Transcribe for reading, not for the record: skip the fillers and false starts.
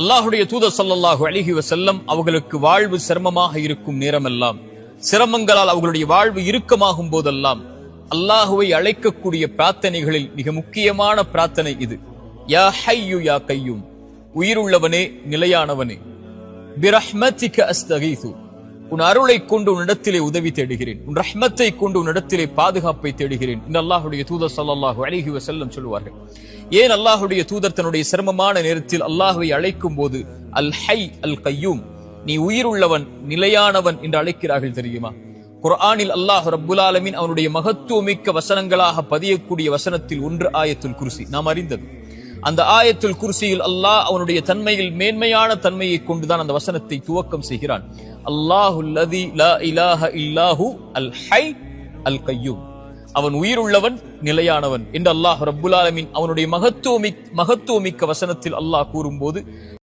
அல்லாஹுடைய தூதர் ஸல்லல்லாஹு அலைஹி வஸல்லம் அவர்களுக்கு வாழ்வு சிரமமாக இருக்கும் நேரமெல்லாம், சிரமங்களால் அவர்களுடைய வாழ்வு இறுக்கமாகும் போதெல்லாம் அல்லாஹுவை அழைக்கக்கூடிய பிரார்த்தனைகளில் மிக முக்கியமான பிரார்த்தனை இது. யா ஹய்யு யா கய்யூம், உயிருள்ளவனே நிலையானவனே, பிரஹ்மதிக அஸ்தகீது, உன் அருளை கொண்டு உன்னிடத்திலே உதவி தேடுகிறேன், உன் ரஹ்மத்தை கொண்டு உன்னிடத்திலே பாதுகாப்பை தேடுகிறேன் என்று அல்லாஹுடைய தூதர் ஸல்லல்லாஹு அலைஹி வஸல்லம் சொல்வார்கள். ஏன் அல்லாஹுடைய தூதர் தன்னுடைய சிரமமான நேரத்தில் அல்லாஹுவை அழைக்கும் போது அல் ஹை அல் கய்யூம், நீ உயிருள்ளவன் நிலையானவன் என்று அழைக்கிறார்கள் தெரியுமா? குர்ஆனில் அல்லாஹ் ரப்புல் ஆலமீன் அவனுடைய மகத்துவமிக்க வசனங்களாக பதியக்கூடிய வசனத்தில் ஒன்று ஆயத்துல் குர்சி, நாம் அறிந்தது. அந்த ஆயத்துல் குர்சியில் அல்லாஹ் அவனுடைய தன்மையில் மேன்மையான தன்மையை கொண்டுதான் அந்த வசனத்தை துவக்கம் செய்கிறான். அல்லாஹுல் லதி லா இலாஹ இல்லாஹு அல் ஹை அல் கய்யூம், அவன் உயிருள்ளவன் நிலையானவன் என்று அல்லாஹ் ரப்புல் ஆலமீன் அவனுடைய மகத்துவமிக்க வசனத்தில் அல்லாஹ் கூறும்போது